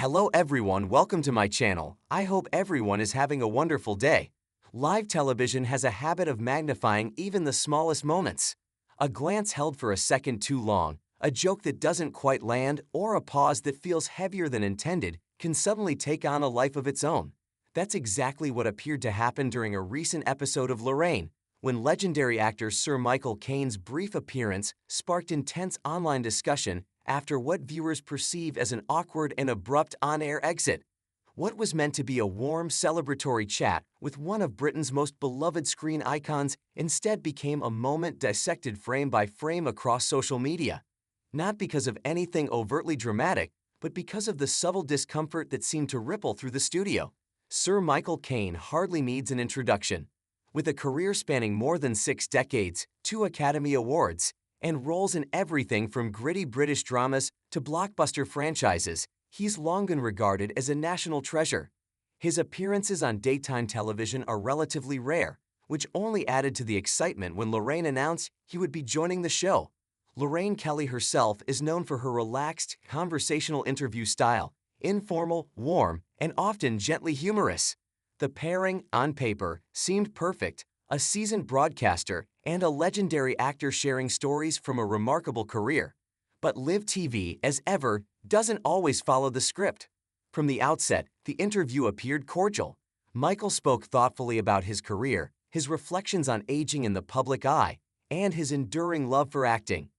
Hello everyone, welcome to my channel. I hope everyone is having a wonderful day. Live television has a habit of magnifying even the smallest moments. A glance held for a second too long, a joke that doesn't quite land, or a pause that feels heavier than intended can suddenly take on a life of its own. That's exactly what appeared to happen during a recent episode of Lorraine, when legendary actor Sir Michael Caine's brief appearance sparked intense online discussion after what viewers perceive as an awkward and abrupt on-air exit. What was meant to be a warm, celebratory chat with one of Britain's most beloved screen icons instead became a moment dissected frame by frame across social media. Not because of anything overtly dramatic, but because of the subtle discomfort that seemed to ripple through the studio. Sir Michael Caine hardly needs an introduction. With a career spanning more than 6 decades, 2 Academy Awards, and roles in everything from gritty British dramas to blockbuster franchises, he's long been regarded as a national treasure. His appearances on daytime television are relatively rare, which only added to the excitement when Lorraine announced he would be joining the show. Lorraine Kelly herself is known for her relaxed, conversational interview style, informal, warm, and often gently humorous. The pairing, on paper, seemed perfect, a seasoned broadcaster and a legendary actor sharing stories from a remarkable career. But live TV, as ever, doesn't always follow the script. From the outset, the interview appeared cordial. Michael spoke thoughtfully about his career, his reflections on aging in the public eye, and his enduring love for acting.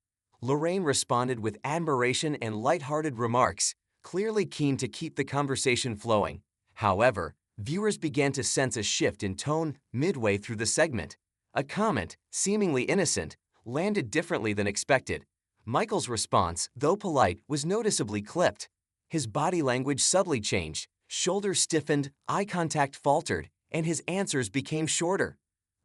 Lorraine responded with admiration and lighthearted remarks, clearly keen to keep the conversation flowing. However, viewers began to sense a shift in tone midway through the segment. A comment, seemingly innocent, landed differently than expected. Michael's response, though polite, was noticeably clipped. His body language subtly changed, shoulders stiffened, eye contact faltered, and his answers became shorter.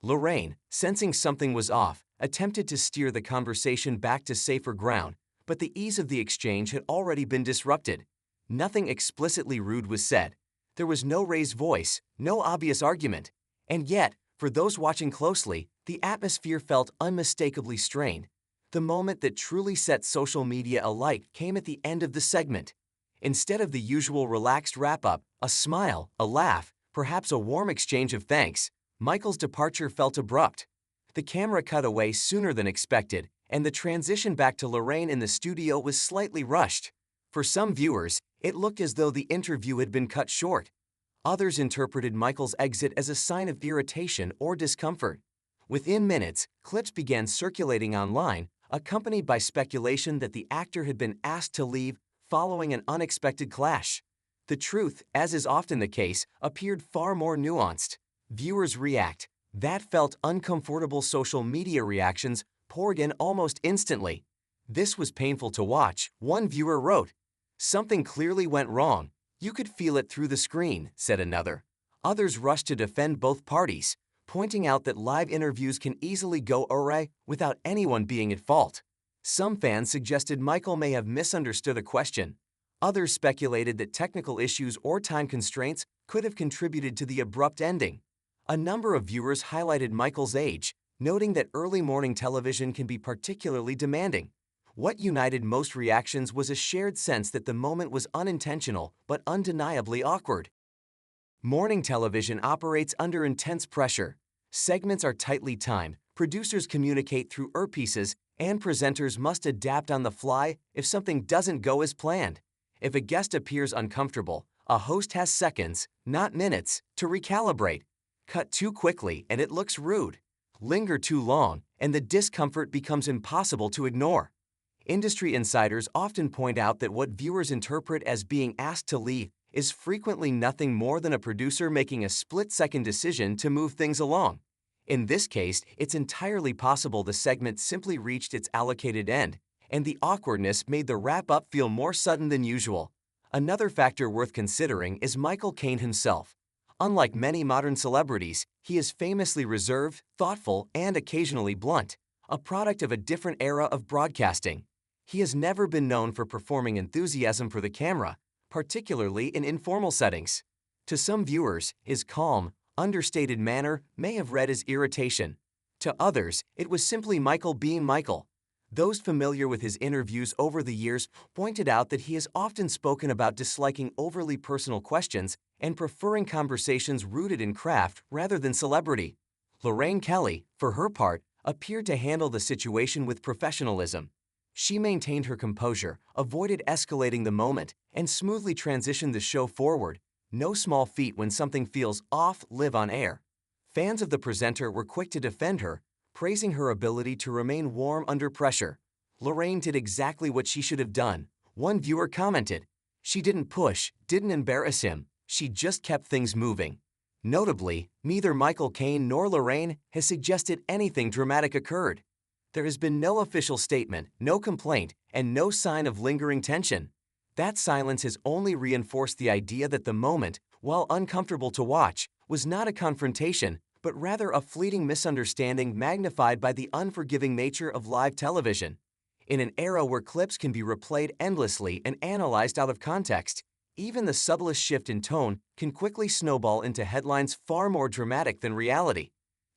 Lorraine, sensing something was off, attempted to steer the conversation back to safer ground, but the ease of the exchange had already been disrupted. Nothing explicitly rude was said. There was no raised voice, no obvious argument. And yet, for those watching closely, the atmosphere felt unmistakably strained. The moment that truly set social media alight came at the end of the segment. Instead of the usual relaxed wrap-up, a smile, a laugh, perhaps a warm exchange of thanks, Michael's departure felt abrupt. The camera cut away sooner than expected, and the transition back to Lorraine in the studio was slightly rushed. For some viewers, it looked as though the interview had been cut short. Others interpreted Michael's exit as a sign of irritation or discomfort. Within minutes, clips began circulating online, accompanied by speculation that the actor had been asked to leave following an unexpected clash. The truth, as is often the case, appeared far more nuanced. Viewers react. That felt uncomfortable social media reactions poured in almost instantly. This was painful to watch, one viewer wrote. Something clearly went wrong. You could feel it through the screen, said another. Others rushed to defend both parties, pointing out that live interviews can easily go awry without anyone being at fault. Some fans suggested Michael may have misunderstood a question. Others speculated that technical issues or time constraints could have contributed to the abrupt ending. A number of viewers highlighted Michael's age, noting that early morning television can be particularly demanding. What united most reactions was a shared sense that the moment was unintentional but undeniably awkward. Morning television operates under intense pressure. Segments are tightly timed, producers communicate through earpieces, and presenters must adapt on the fly if something doesn't go as planned. If a guest appears uncomfortable, a host has seconds, not minutes, to recalibrate. Cut too quickly and it looks rude. Linger too long and the discomfort becomes impossible to ignore. Industry insiders often point out that what viewers interpret as being asked to leave is frequently nothing more than a producer making a split-second decision to move things along. In this case, it's entirely possible the segment simply reached its allocated end, and the awkwardness made the wrap-up feel more sudden than usual. Another factor worth considering is Michael Caine himself. Unlike many modern celebrities, he is famously reserved, thoughtful, and occasionally blunt, a product of a different era of broadcasting. He has never been known for performing enthusiasm for the camera, particularly in informal settings. To some viewers, his calm, understated manner may have read as irritation. To others, it was simply Michael being Michael. Those familiar with his interviews over the years pointed out that he has often spoken about disliking overly personal questions and preferring conversations rooted in craft rather than celebrity. Lorraine Kelly, for her part, appeared to handle the situation with professionalism. She maintained her composure, avoided escalating the moment, and smoothly transitioned the show forward. No small feat when something feels off live on air. Fans of the presenter were quick to defend her, praising her ability to remain warm under pressure. Lorraine did exactly what she should have done. One viewer commented, "She didn't push, didn't embarrass him, she just kept things moving." Notably, neither Michael Caine nor Lorraine has suggested anything dramatic occurred. There has been no official statement, no complaint, and no sign of lingering tension. That silence has only reinforced the idea that the moment, while uncomfortable to watch, was not a confrontation, but rather a fleeting misunderstanding magnified by the unforgiving nature of live television. In an era where clips can be replayed endlessly and analyzed out of context, even the subtlest shift in tone can quickly snowball into headlines far more dramatic than reality.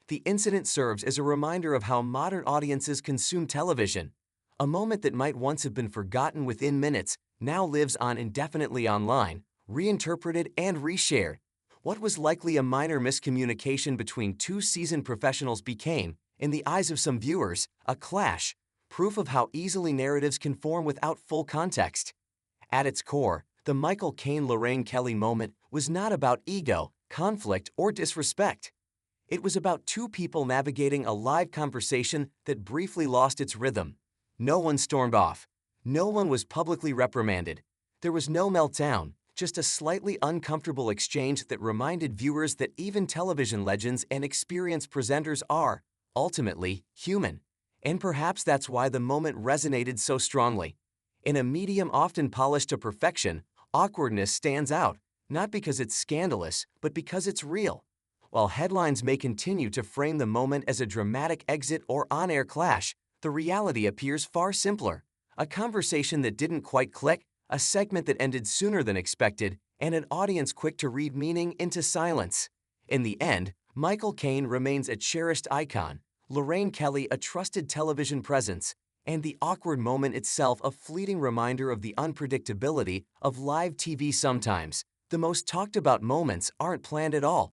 The incident serves as a reminder of how modern audiences consume television. A moment that might once have been forgotten within minutes now lives on indefinitely online, reinterpreted and reshared. What was likely a minor miscommunication between two seasoned professionals became, in the eyes of some viewers, a clash, proof of how easily narratives can form without full context. At its core, the Michael Caine-Lorraine Kelly moment was not about ego, conflict, or disrespect. It was about two people navigating a live conversation that briefly lost its rhythm. No one stormed off. No one was publicly reprimanded. There was no meltdown, just a slightly uncomfortable exchange that reminded viewers that even television legends and experienced presenters are, ultimately, human. And perhaps that's why the moment resonated so strongly. In a medium often polished to perfection, awkwardness stands out, not because it's scandalous, but because it's real. While headlines may continue to frame the moment as a dramatic exit or on-air clash, the reality appears far simpler. A conversation that didn't quite click, a segment that ended sooner than expected, and an audience quick to read meaning into silence. In the end, Michael Caine remains a cherished icon, Lorraine Kelly a trusted television presence, and the awkward moment itself a fleeting reminder of the unpredictability of live TV sometimes. The most talked about moments aren't planned at all.